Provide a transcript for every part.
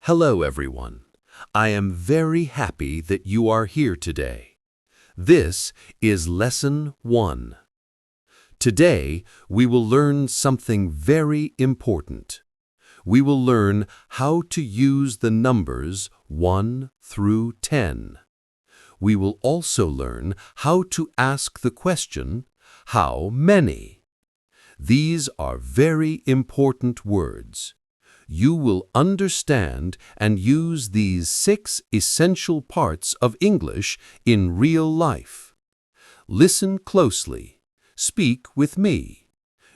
Hello, everyone. I am very happy that you are here today. This is Lesson 1. Today, we will learn something very important. We will learn how to use the numbers 1 through 10. We will also learn how to ask the question, how many? These are very important words. You will understand and use these 6 essential parts of English in real life. Listen closely. Speak with me.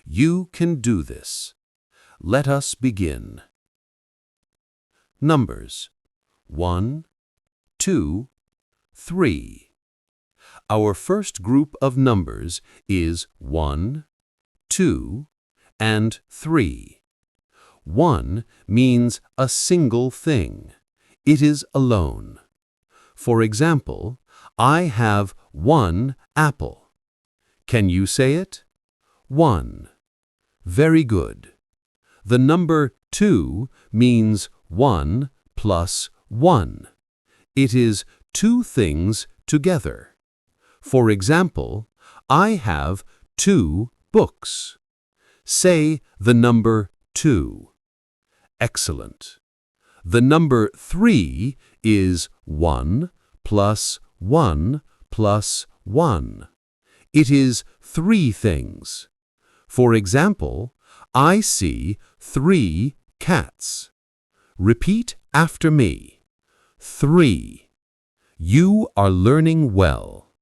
You can do this. Let us begin. Numbers 1, 2, 3. Our first group of numbers is 1, 2, and 3. 1 means a single thing. It is alone. For example, I have 1 apple. Can you say it? 1. Very good. The number 2 means 1 plus 1. It is 2 things together. For example, I have 2 books. Say the number 2. Excellent. The number 3 is 1 plus 1 plus 1. It is 3 things. For example, I see 3 cats. Repeat after me. 3. You are learning well.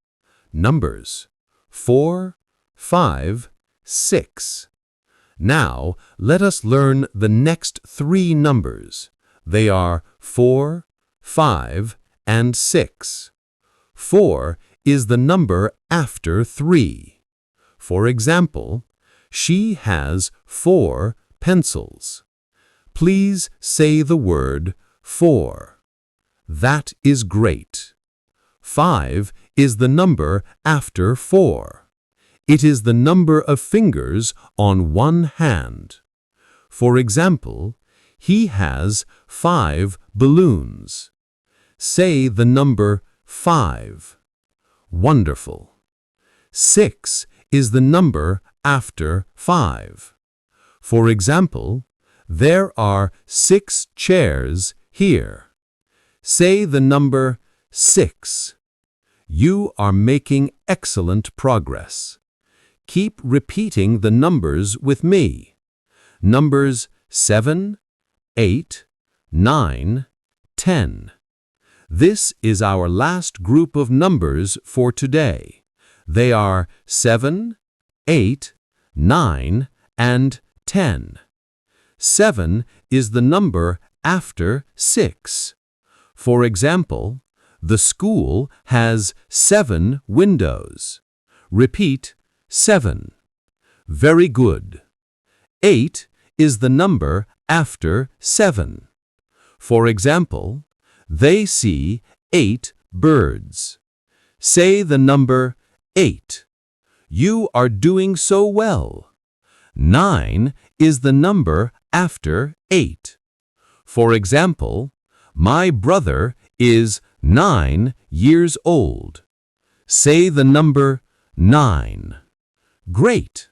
Numbers 4, 5, 6. Now, let us learn the next 3 numbers. They are 4, 5, and 6. 4 is the number after 3. For example, she has 4 pencils. Please say the word 4. That is great. 5 is the number after 4. It is the number of fingers on one hand. For example, he has 5 balloons. Say the number 5. Wonderful. 6 is the number after 5. For example, there are 6 chairs here. Say the number 6. You are making excellent progress. Keep repeating the numbers with me. Numbers 7, 8, 9, 10. This is our last group of numbers for today. They are 7, 8, 9, and 10. 7 is the number after 6. For example, the school has 7 windows. Repeat 7. Very good. 8 is the number after 7. For example, they see 8 birds. Say the number 8. You are doing so well. 9 is the number after 8. For example, my brother is 9 years old. Say the number 9. Great.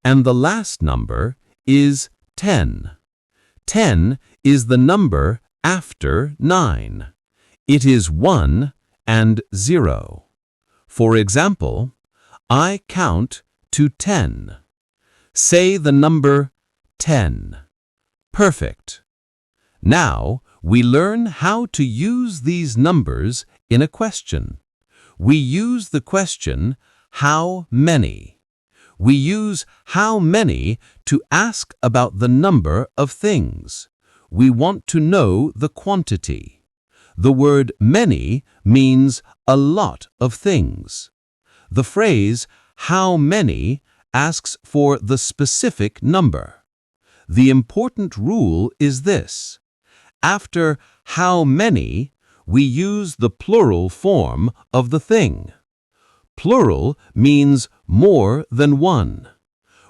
And the last number is 10. 10 is the number after 9. It is 1 and 0. For example, I count to 10. Say the number 10. Perfect. Now, we learn how to use these numbers in a question. We use the question, how many? We use how many to ask about the number of things. We want to know the quantity. The word many means a lot of things. The phrase how many asks for the specific number. The important rule is this. After how many, we use the plural form of the thing. Plural means more than one.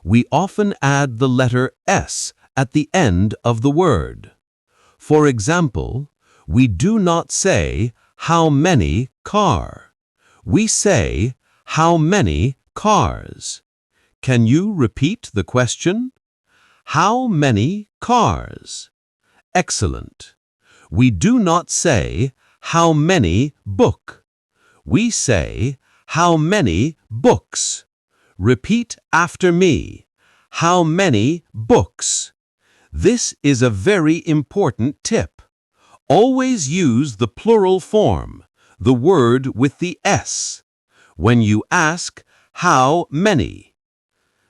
We often add the letter S at the end of the word. For example, we do not say, how many car. We say, how many cars. Can you repeat the question? How many cars? Excellent. We do not say, how many book. We say, how many books. Repeat after me. How many books? This is a very important tip. Always use the plural form, the word with the S, when you ask, how many?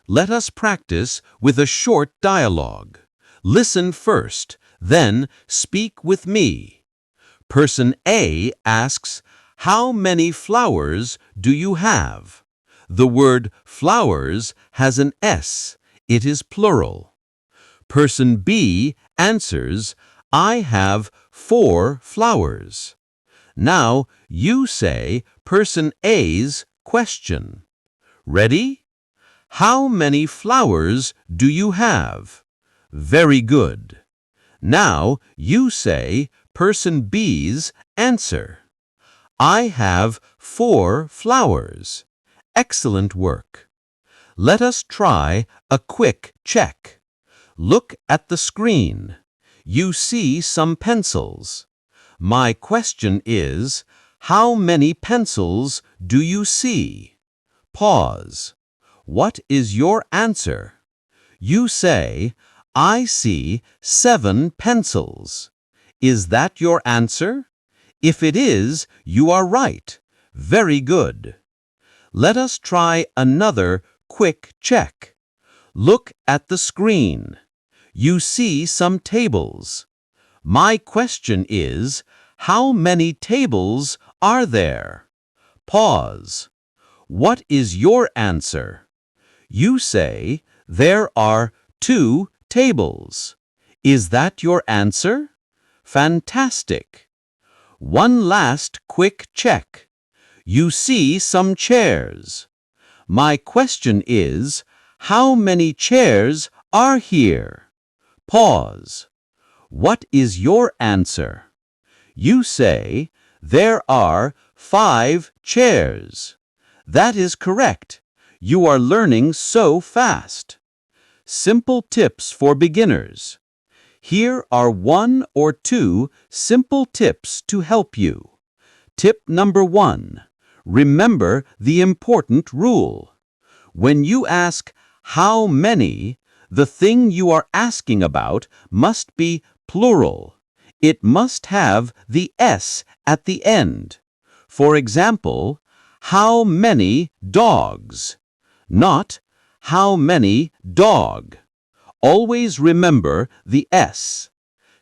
Let us practice with a short dialogue. Listen first, then speak with me. Person A asks, how many flowers do you have? The word flowers has an S. It is plural. Person B answers, I have 4 flowers. Now you say person A's question. Ready? How many flowers do you have? Very good. Now you say person B's answer. I have 4 flowers. Excellent work. Let us try a quick check. Look at the screen. You see some pencils. My question is, how many pencils do you see? Pause. What is your answer? You say, I see 7 pencils. Is that your answer? If it is, you are right. Very good. Let us try another quick check. Look at the screen. You see some tables. My question is, how many tables are there? Pause. What is your answer? You say, there are 2 tables. Is that your answer? Fantastic. One last quick check. You see some chairs. My question is, how many chairs are here? Pause. What is your answer? You say, there are 5 chairs. That is correct. You are learning so fast. Simple tips for beginners. Here are 1 or 2 simple tips to help you. Tip number 1. Remember the important rule. When you ask, how many, the thing you are asking about must be plural. It must have the S at the end. For example, how many dogs? Not, how many dog? Always remember the S.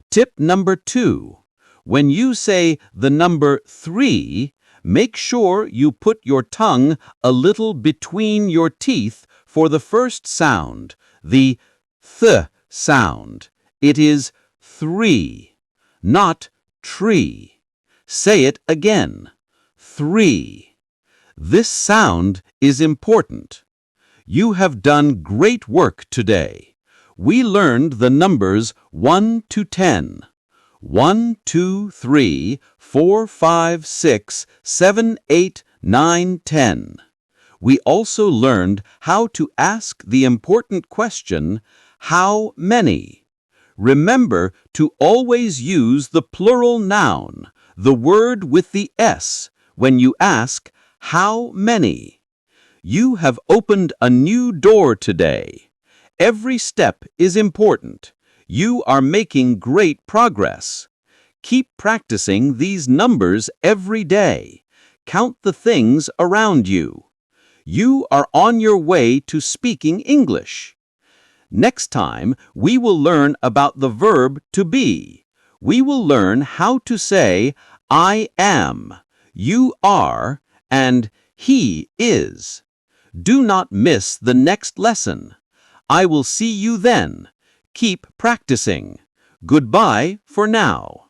Tip number 2. When you say the number 3, make sure you put your tongue a little between your teeth for the first sound, the th sound. It is 3, not tree. Say it again. 3. This sound is important. You have done great work today. We learned the numbers 1 to 10. 1, 2, 3, 4, 5, 6, 7, 8, 9, 10. We also learned how to ask the important question, how many? Remember to always use the plural noun, the word with the S, when you ask, how many? You have opened a new door today. Every step is important. You are making great progress. Keep practicing these numbers every day. Count the things around you. You are on your way to speaking English. Next time, we will learn about the verb to be. We will learn how to say, I am, you are, and he is. Do not miss the next lesson. I will see you then. Keep practicing. Goodbye for now.